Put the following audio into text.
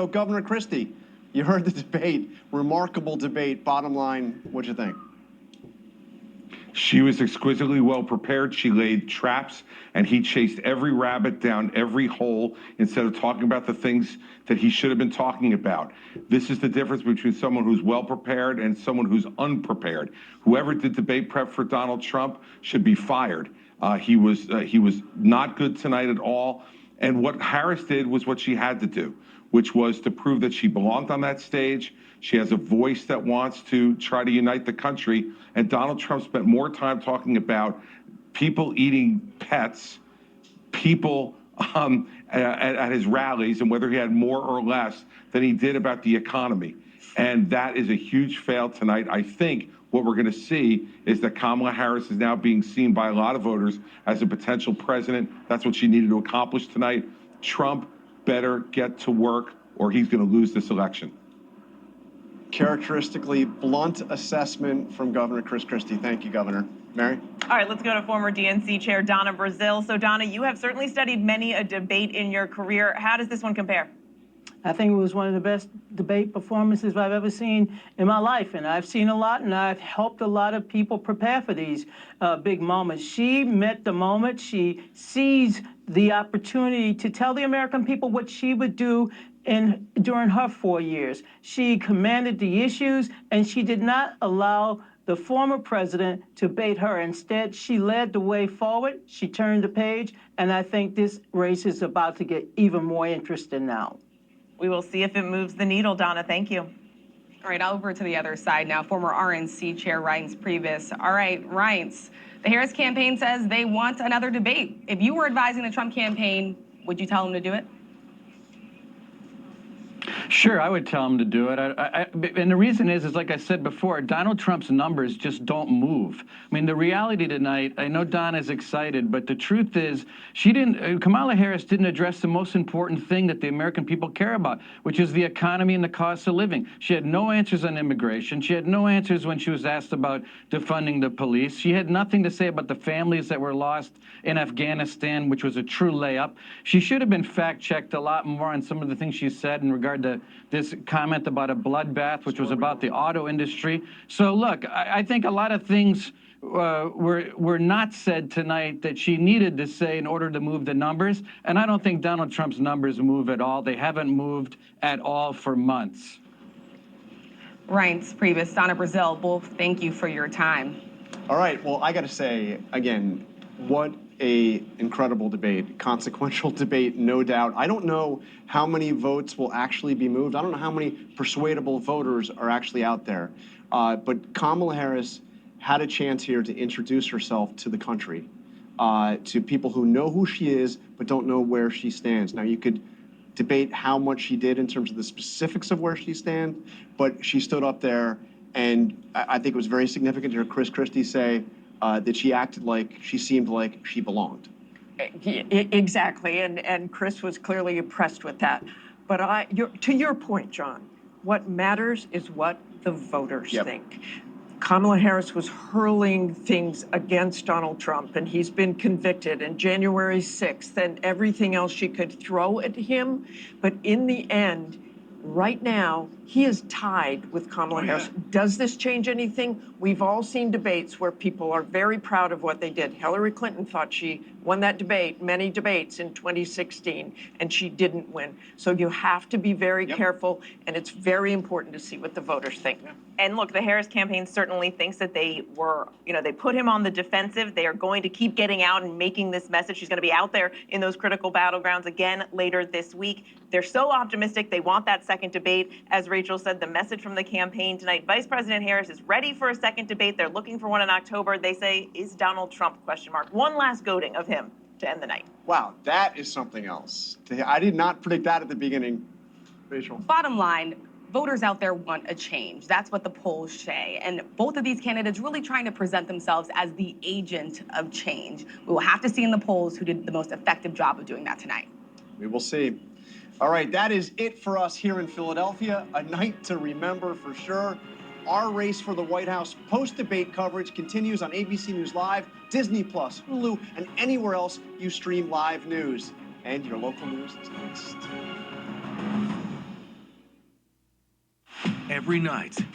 So, Governor Christie, you heard the debate, remarkable debate. Bottom line, what'd you think? She was exquisitely well prepared. She laid traps, and he chased every rabbit down every hole instead of talking about the things that he should have been talking about. This is the difference between someone who's well prepared and someone who's unprepared. Whoever did debate prep for Donald Trump should be fired. He was not good tonight at all. And what Harris did was what she had to do, which was to prove that she belonged on that stage. She has a voice that wants to try to unite the country. And Donald Trump spent more time talking about people eating pets, people at his rallies, and whether he had more or less than he did about the economy. And that is a huge fail tonight. I think what we're going to see is that Kamala Harris is now being seen by a lot of voters as a potential president. That's what she needed to accomplish tonight. Trump better get to work or he's going to lose this election. Characteristically blunt assessment from Governor Chris Christie. Thank you, Governor. Mary? All right, let's go to former DNC Chair Donna Brazile. So, Donna, you have certainly studied many a debate in your career. How does this one compare? I think it was one of the best debate performances I've ever seen in my life. And I've seen a lot, and I've helped a lot of people prepare for these big moments. She met the moment. She seized the opportunity to tell the American people what she would do during her 4 years. She commanded the issues, and she did not allow the former president to bait her. Instead, she led the way forward. She turned the page, and I think this race is about to get even more interesting now. We will see if it moves the needle, Donna. Thank you. All right, over to the other side now. Former RNC Chair Reince Priebus. All right, Reince, the Harris campaign says they want another debate. If you were advising the Trump campaign, would you tell them to do it? Sure, I would tell him to do it. And the reason is like I said before, Donald Trump's numbers just don't move. I mean, the reality tonight, I know Donna's excited, but the truth is Kamala Harris didn't address the most important thing that the American people care about, which is the economy and the cost of living. She had no answers on immigration. She had no answers when she was asked about defunding the police. She had nothing to say about the families that were lost in Afghanistan, which was a true layup. She should have been fact-checked a lot more on some of the things she said in regard to this comment about a bloodbath, which was about the auto industry. So look, I think a lot of things were not said tonight that she needed to say in order to move the numbers. And I don't think Donald Trump's numbers move at all. They haven't moved at all for months. Reince Priebus, Donna Brazile, both thank you for your time. All right. Well, I got to say, again, what a incredible debate, consequential debate, no doubt. I don't know how many votes will actually be moved. I don't know how many persuadable voters are actually out there. But Kamala Harris had a chance here to introduce herself to the country, to people who know who she is but don't know where she stands. Now, you could debate how much she did in terms of the specifics of where she stands, but she stood up there, and I think it was very significant to hear Chris Christie say that she acted like she seemed like she belonged. Exactly, and Chris was clearly impressed with that. But to your point, John, what matters is what the voters think. Kamala Harris was hurling things against Donald Trump, and he's been convicted, and January 6th, and everything else she could throw at him. But in the end, right now, he is tied with Kamala Harris. Does this change anything? We've all seen debates where people are very proud of what they did. Hillary Clinton thought she won that debate, many debates in 2016, and she didn't win. So you have to be very careful, and it's very important to see what the voters think. And look, the Harris campaign certainly thinks that they put him on the defensive. They are going to keep getting out and making this message. She's going to be out there in those critical battlegrounds again later this week. They're so optimistic. They want that second debate. As Rachel said, the message from the campaign tonight, Vice President Harris is ready for a second debate. They're looking for one in October. They say, is Donald Trump, ? One last goading of him to end the night. Wow, that is something else. I did not predict that at the beginning. Rachel. Bottom line, voters out there want a change. That's what the polls say. And both of these candidates really trying to present themselves as the agent of change. We will have to see in the polls who did the most effective job of doing that tonight. We will see. All right, that is it for us here in Philadelphia. A night to remember for sure. Our race for the White House post-debate coverage continues on ABC News Live, Disney+, Hulu, and anywhere else you stream live news. And your local news is next. every night.